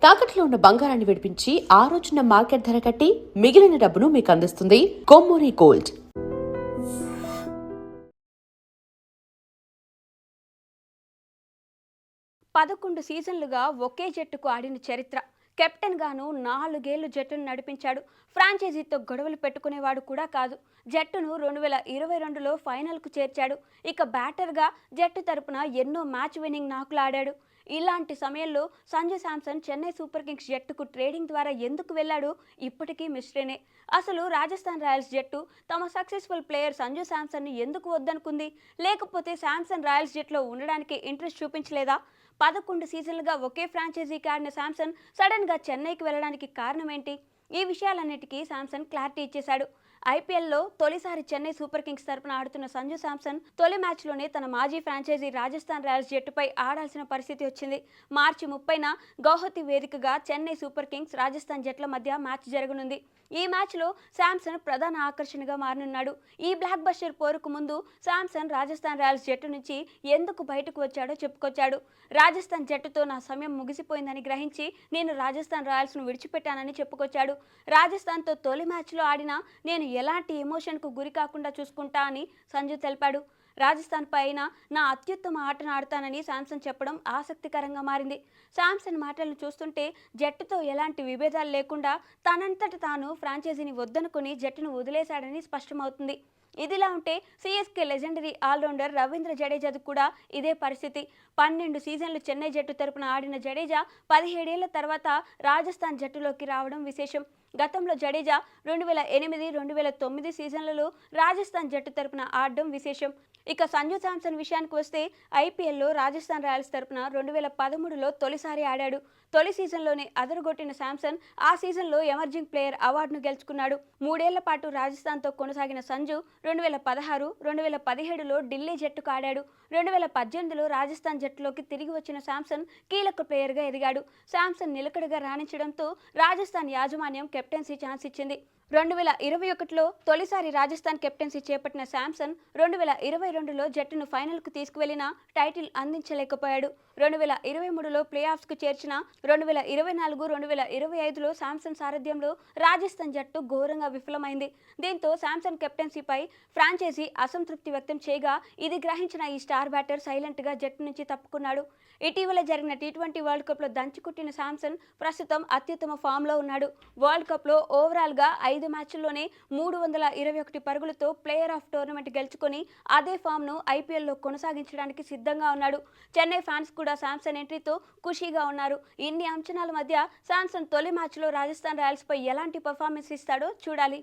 తాకట్లో ఉన్న బంగారాన్ని విడిపించి ఆ రోజున మార్కెట్ ధర కట్టి మిగిలిన డబ్బును మీకు అందిస్తుంది కొమ్మూరి గోల్డ్. పదకొండు సీజన్లుగా ఒకే జట్టుకు ఆడిన చరిత్ర. కెప్టెన్ గాను 4 ఏళ్లు జట్టును నడిపించాడు. ఫ్రాంచైజీతో గొడవలు పెట్టుకునేవాడు కూడా కాదు. జట్టును 2022లో ఫైనల్కు చేర్చాడు. ఇక బ్యాటర్గా జట్టు తరపున ఎన్నో మ్యాచ్ విన్నింగ్ నాకులు ఆడాడు. ఇలాంటి సమయంలో సంజు శాంసన్ చెన్నై సూపర్ కింగ్స్ జట్టుకు ట్రేడింగ్ ద్వారా ఎందుకు వెళ్లాడు ఇప్పటికీ మిస్టరీనే. అసలు రాజస్థాన్ రాయల్స్ జట్టు తమ సక్సెస్ఫుల్ ప్లేయర్ సంజు శాంసన్ను ఎందుకు వద్దనుకుంది? లేకపోతే శాంసన్ రాయల్స్ జట్టులో ఉండడానికి ఇంట్రెస్ట్ చూపించలేదా? 11 సీజన్లుగా ఒకే ఫ్రాంచైజీకి ఆడిన శాంసన్ సడన్గా చెన్నైకి వెళ్ళడానికి కారణం ఏంటి? ఈ విషయాలన్నిటికీ శాంసన్ క్లారిటీ ఇచ్చేశాడు. ఐపీఎల్లో తొలిసారి చెన్నై సూపర్ కింగ్స్ తరపున ఆడుతున్న సంజు శాంసన్ తొలి మ్యాచ్లోనే తన మాజీ ఫ్రాంచైజీ రాజస్థాన్ రాయల్స్ జట్టుపై ఆడాల్సిన పరిస్థితి వచ్చింది. మార్చి 30న గౌహతి వేదికగా చెన్నై సూపర్ కింగ్స్ రాజస్థాన్ జట్ల మధ్య మ్యాచ్ జరగనుంది. ఈ మ్యాచ్లో శాంసన్ ప్రధాన ఆకర్షణగా మారనున్నాడు. ఈ బ్లాక్ బస్టర్ పోరుకు ముందు శాంసన్ రాజస్థాన్ రాయల్స్ జట్టు నుంచి ఎందుకు బయటకు వచ్చాడో చెప్పుకొచ్చాడు. రాజస్థాన్ జట్టుతో నా సమయం ముగిసిపోయిందని గ్రహించి నేను రాజస్థాన్ రాయల్స్ను విడిచిపెట్టానని చెప్పుకొచ్చాడు. రాజస్థాన్తో తొలి మ్యాచ్లో ఆడినా నేను ఎలాంటి ఎమోషన్కు గురి కాకుండా చూసుకుంటా అని సంజు తెలిపాడు. రాజస్థాన్ పైన నా అత్యుత్తమ ఆటను ఆడతానని శాంసన్ చెప్పడం ఆసక్తికరంగా మారింది. శాంసన్ మాటలను చూస్తుంటే జట్టుతో ఎలాంటి విభేదాలు లేకుండా తనంతట తాను ఫ్రాంచైజీని వద్దనుకుని జట్టును వదిలేశాడని స్పష్టమవుతుంది. ఇదిలా ఉంటే సిఎస్కే లెజెండరీ ఆల్రౌండర్ రవీంద్ర జడేజాది కూడా ఇదే పరిస్థితి. 12 సీజన్లు చెన్నై జట్టు తరపున ఆడిన జడేజా 17 ఏళ్ల తర్వాత రాజస్థాన్ జట్టులోకి రావడం విశేషం. గతంలో జడేజా 2008, 2009 సీజన్లలో రాజస్థాన్ జట్టు తరపున ఆడడం విశేషం. ఇక సంజు శాంసన్ విషయానికి వస్తే ఐపీఎల్లో రాజస్థాన్ రాయల్స్ తరపున 2013లో తొలిసారి ఆడాడు. తొలి సీజన్లోనే అదరగొట్టిన శాంసన్ ఆ సీజన్లో ఎమర్జింగ్ ప్లేయర్ అవార్డును గెలుచుకున్నాడు. 3 ఏళ్ల పాటు రాజస్థాన్తో కొనసాగిన సంజు 2016, 2017లో ఢిల్లీ జట్టుకు ఆడాడు. 2018లో రాజస్థాన్ జట్టులోకి తిరిగి వచ్చిన శాంసన్ కీలక ప్లేయర్గా ఎదిగాడు. శాంసన్ నిలకడగా రాణించడంతో రాజస్థాన్ యాజమాన్యం కెప్టెన్సీ ఛాన్స్ ఇచ్చింది. 2021లో తొలిసారి రాజస్థాన్ కెప్టెన్సీ చేపట్టిన శాంసన్ 2022లో జట్టును ఫైనల్కు తీసుకువెళ్లినా టైటిల్ అందించలేకపోయాడు. 2023లో ప్లే ఆఫ్స్కు చేర్చిన 2024, 2025లో శాంసన్ సారథ్యంలో రాజస్థాన్ జట్టు ఘోరంగా విఫలమైంది. దీంతో శాంసన్ కెప్టెన్సీపై ఫ్రాంచైజీ అసంతృప్తి వ్యక్తం చేయగా ఇది గ్రహించిన ఈ స్టార్ బ్యాటర్ సైలెంట్గా జట్టు నుంచి తప్పుకున్నాడు. ఇటీవల జరిగిన టీ20 వరల్డ్ కప్లో దంచుకుట్టిన శాంసన్ ప్రస్తుతం అత్యుత్తమ ఫామ్లో ఉన్నాడు. వరల్డ్ కప్లో ఓవరాల్గా 5 మ్యాచ్ల్లోనే 321 పరుగులతో ప్లేయర్ ఆఫ్ టోర్నమెంట్ గెలుచుకొని అదే ఫామ్ను ఐపీఎల్లో కొనసాగించడానికి సిద్ధంగా ఉన్నాడు. చెన్నై ఫ్యాన్స్ కూడా శాంసన్ ఎంట్రీతో ఖుషీగా ఉన్నారు. ఇన్ని అంచనాల మధ్య శాంసన్ తొలి మ్యాచ్లో రాజస్థాన్ రాయల్స్పై ఎలాంటి పర్ఫార్మెన్స్ ఇస్తాడో చూడాలి.